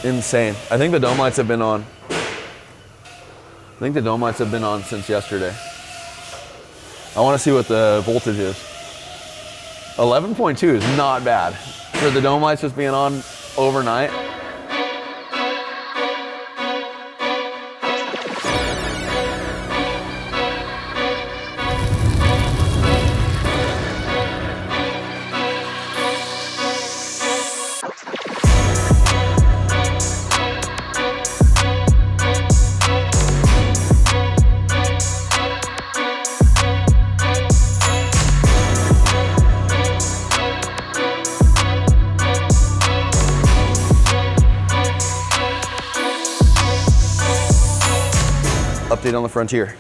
insane. I think the dome lights have been on. I think the dome lights have been on since yesterday. I want to see what the voltage is. 11.2 is not bad for the dome lights just being on overnight. Update on the Frontier.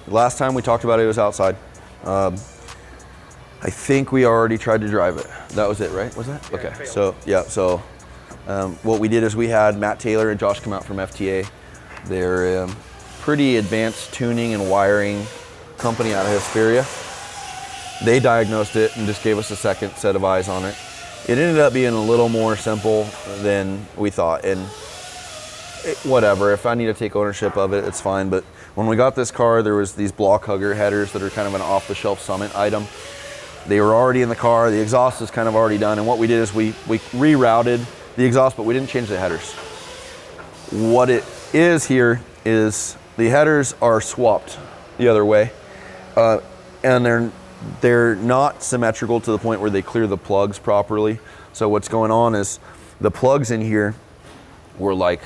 Last time we talked about it was outside. I think we already tried to drive it. That was it, right? Was that? Yeah, okay. So what we did is we had Matt Taylor and Josh come out from FTA. They're pretty advanced tuning and wiring company out of Hesperia. They diagnosed it and just gave us a second set of eyes on it. It ended up being a little more simple than we thought, and whatever, if I need to take ownership of it, it's fine. But when we got this car, there was these block hugger headers that are kind of an off-the-shelf Summit item. They were already in the car. The exhaust is kind of already done. And what we did is we rerouted the exhaust, but we didn't change the headers. What it is here is the headers are swapped the other way. And they're not symmetrical to the point where they clear the plugs properly. So what's going on is the plugs in here were like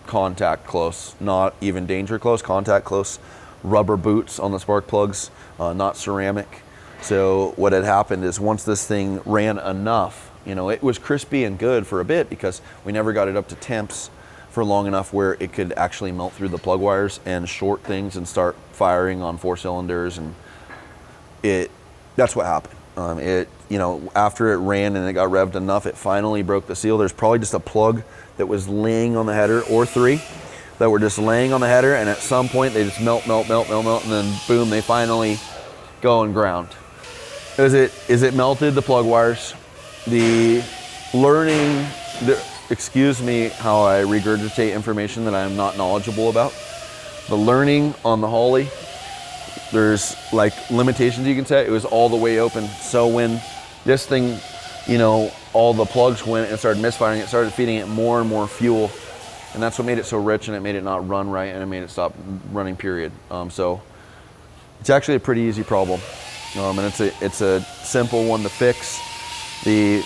contact close, not even danger close, contact close rubber boots on the spark plugs, not ceramic. So what had happened is once this thing ran enough, it was crispy and good for a bit because we never got it up to temps for long enough where it could actually melt through the plug wires and short things and start firing on 4 cylinders. And that's what happened. After it ran and it got revved enough, it finally broke the seal. There's probably just a plug that was laying on the header, or 3 that were just laying on the header, and at some point they just melt, and then boom, they finally go and ground. Is it melted the plug wires? Excuse me how I regurgitate information that I am not knowledgeable about. The learning on the Holly, there's like limitations you can set. It was all the way open. So when this thing, all the plugs went and started misfiring, it started feeding it more and more fuel. And that's what made it so rich, and it made it not run right, and it made it stop running, period. So it's actually a pretty easy problem. And it's a simple one to fix. The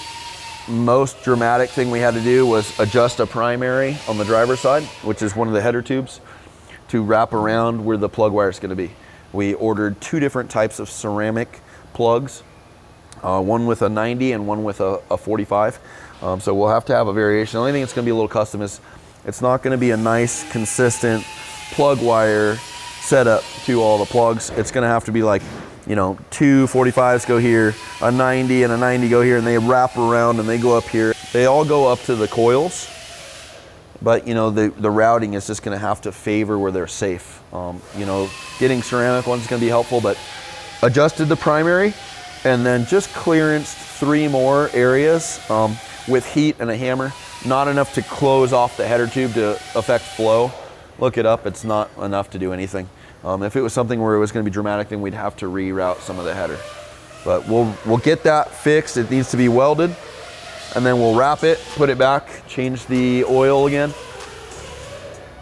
most dramatic thing we had to do was adjust a primary on the driver's side, which is one of the header tubes, to wrap around where the plug wire is going to be. We ordered 2 different types of ceramic plugs, one with a 90 and one with a 45. So we'll have to have a variation. The only thing that's going to be a little custom is it's not going to be a nice, consistent plug wire setup to all the plugs. It's going to have to be like, 2 45s go here, a 90 and a 90 go here, and they wrap around and they go up here. They all go up to the coils, but the routing is just going to have to favor where they're safe. Getting ceramic ones is going to be helpful, but adjusted the primary and then just clearanced 3 more areas with heat and a hammer. Not enough to close off the header tube to affect flow. Look it up, it's not enough to do anything. If it was something where it was going to be dramatic, then we'd have to reroute some of the header. But we'll get that fixed. It needs to be welded, and then we'll wrap it, put it back, change the oil again.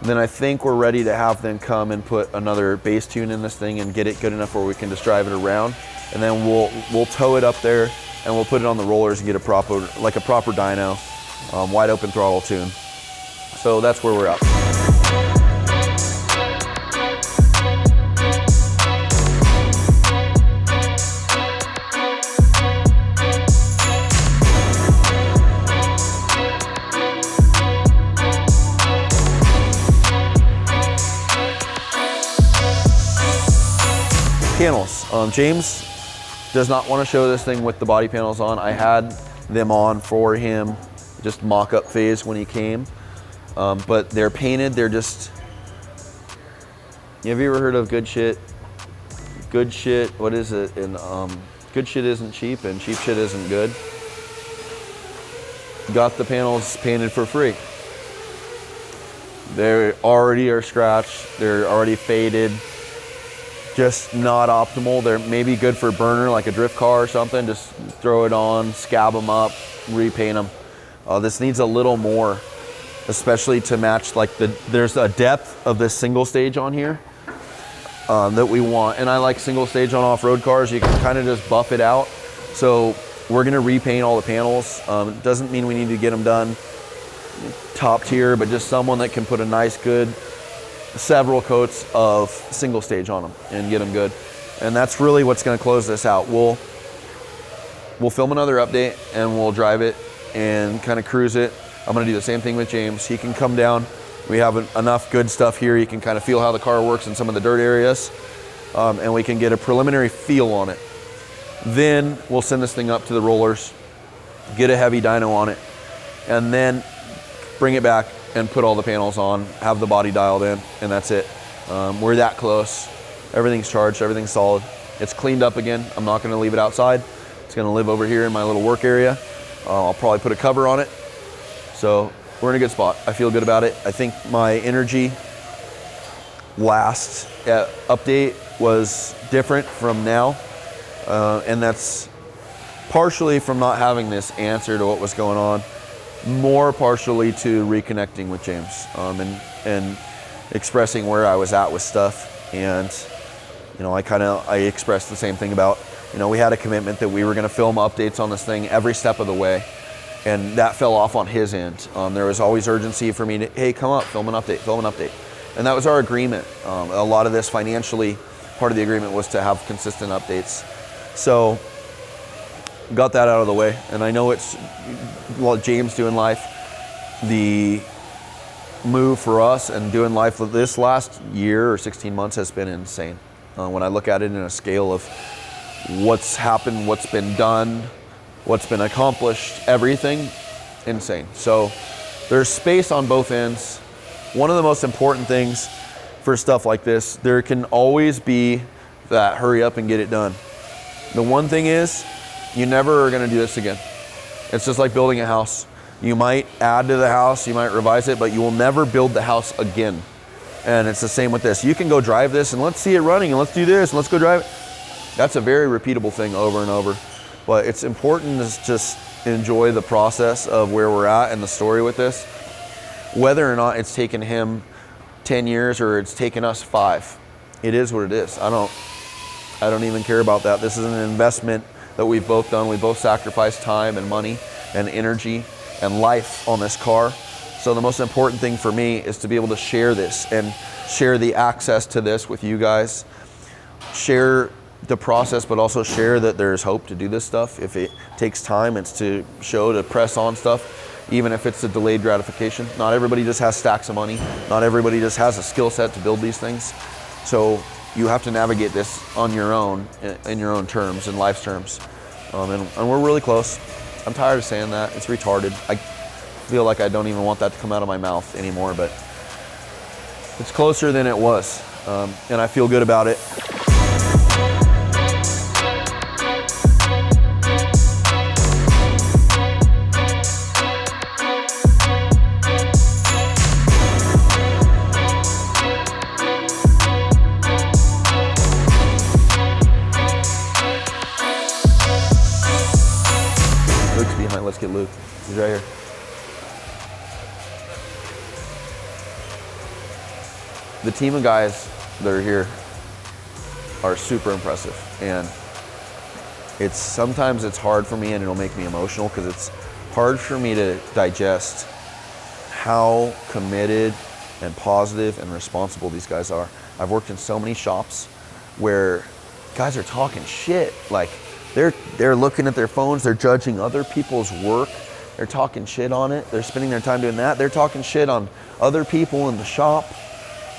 Then I think we're ready to have them come and put another base tune in this thing and get it good enough where we can just drive it around. And then we'll tow it up there and we'll put it on the rollers and get a proper dyno, wide open throttle tune. So that's where we're at. Panels. James does not want to show this thing with the body panels on. I had them on for him, just mock-up phase when he came. But they're painted, they're just... Have you ever heard of good shit? Good shit, what is it? And good shit isn't cheap and cheap shit isn't good. got the panels painted for free. They already are scratched, they're already faded, just not optimal. They're maybe good for burner, like a drift car or something. Just throw it on, scab them up, repaint them. This needs a little more, especially to match like there's a depth of this single stage on here that we want. And I like single stage on off-road cars. You can kind of just buff it out. So we're gonna repaint all the panels. It doesn't mean we need to get them done top tier, but just someone that can put a nice, good, several coats of single stage on them and get them good. And that's really what's gonna close this out. We'll film another update and we'll drive it and kind of cruise it. I'm gonna do the same thing with James. He can come down. We have enough good stuff here. You can kind of feel how the car works in some of the dirt areas, and we can get a preliminary feel on it. Then we'll send this thing up to the rollers, get a heavy dyno on it, and then bring it back and put all the panels on, have the body dialed in, and that's it. We're that close. Everything's charged, everything's solid. It's cleaned up again. I'm not gonna leave it outside. It's gonna live over here in my little work area. I'll probably put a cover on it. So we're in a good spot. I feel good about it. I think my energy last update was different from now. And that's partially from not having this answer to what was going on, more partially to reconnecting with James and expressing where I was at with stuff. And, you know, I expressed the same thing about, you know, we had a commitment that we were gonna film updates on this thing every step of the way. And that fell off on his end. There was always urgency for me to, hey, come up, film an update. And that was our agreement. A lot of this financially, part of the agreement was to have consistent updates. So, got that out of the way. And I know it's, well, James doing life, the move for us and doing life with this last year or 16 months has been insane. When I look at it in a scale of what's happened, what's been done, what's been accomplished, everything, insane. So there's space on both ends. One of the most important things for stuff like this, there can always be that hurry up and get it done. The one thing is, you never are gonna do this again. It's just like building a house. You might add to the house, you might revise it, but you will never build the house again. And it's the same with this. You can go drive this and let's see it running and let's do this and let's go drive it. That's a very repeatable thing over and over. But it's important to just enjoy the process of where we're at and the story with this. Whether or not it's taken him 10 years or it's taken us 5, it is what it is. I don't even care about that. This is an investment that we've both done. We both sacrificed time and money and energy and life on this car. So the most important thing for me is to be able to share this and share the access to this with you guys. Share the process, but also share that there's hope to do this stuff. If it takes time, it's to show, to press on stuff, even if it's a delayed gratification. Not everybody just has stacks of money. Not everybody just has a skill set to build these things. So you have to navigate this on your own, in your own terms, in life's terms. And we're really close. I'm tired of saying that. It's retarded. I feel like I don't even want that to come out of my mouth anymore, but it's closer than it was. And I feel good about it. Luke's behind. Let's get Luke. He's right here. The team of guys that are here are super impressive, and sometimes it's hard for me, and it'll make me emotional because it's hard for me to digest how committed and positive and responsible these guys are. I've worked in so many shops where guys are talking shit. Like they're looking at their phones, they're judging other people's work, they're talking shit on it, they're spending their time doing that, they're talking shit on other people in the shop.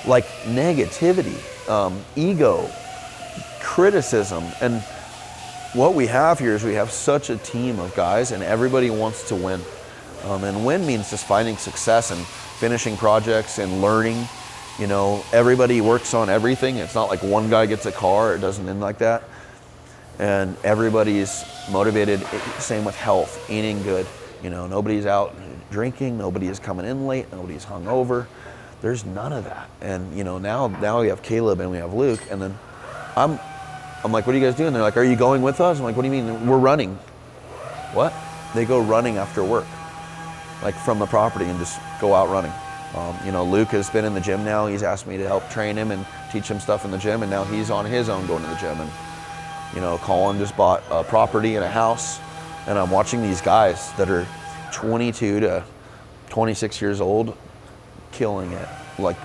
Like negativity, ego, criticism. And what we have here is we have such a team of guys and everybody wants to win. And win means just finding success and finishing projects and learning. You know, everybody works on everything. It's not like one guy gets a car, it doesn't end like that. And everybody's motivated, same with health, eating good, You know, nobody's out drinking, nobody is coming in late, nobody's hungover. There's none of that. And you know, now we have Caleb and we have Luke, and then I'm like, what are you guys doing? They're like, are you going with us? I'm like, what do you mean? We're running. What? They go running after work, like from the property, and just go out running. You know, Luke has been in the gym now. He's asked me to help train him and teach him stuff in the gym, and now he's on his own going to the gym. And you know, Colin just bought a property and a house, and I'm watching these guys that are 22 to 26 years old killing it, like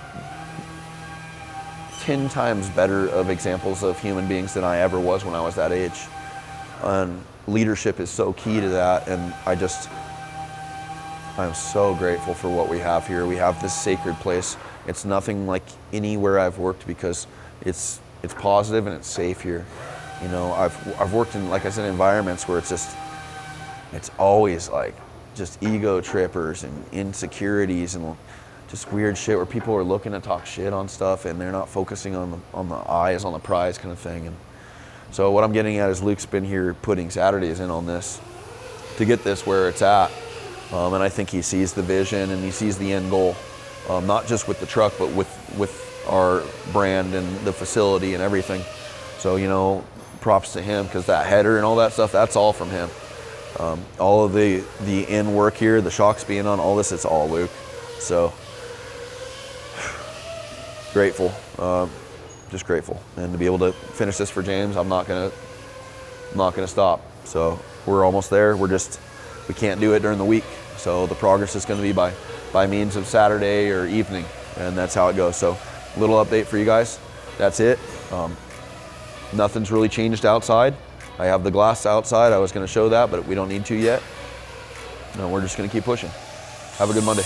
10 times better of examples of human beings than I ever was when I was that age. And leadership is so key to that, and I'm so grateful for what we have here. We have this sacred place. It's nothing like anywhere I've worked because it's positive and it's safe here. You know, I've worked in, like I said, environments where it's always like just ego trippers and insecurities and just weird shit where people are looking to talk shit on stuff and they're not focusing on the eyes on the prize kind of thing. And so what I'm getting at is Luke's been here putting Saturdays in on this to get this where it's at. And I think he sees the vision and he sees the end goal, not just with the truck, but with our brand and the facility and everything. So, you know, props to him, because that header and all that stuff, that's all from him. All of the in work here, the shocks being on, all this, it's all Luke. So grateful, just grateful. And to be able to finish this for James, I'm not gonna stop. So we're almost there. We can't do it during the week. So the progress is gonna be by means of Saturday or evening, and that's how it goes. So little update for you guys. That's it. Nothing's really changed outside. I have the glass outside. I was gonna show that, but we don't need to yet. No, we're just gonna keep pushing. Have a good Monday.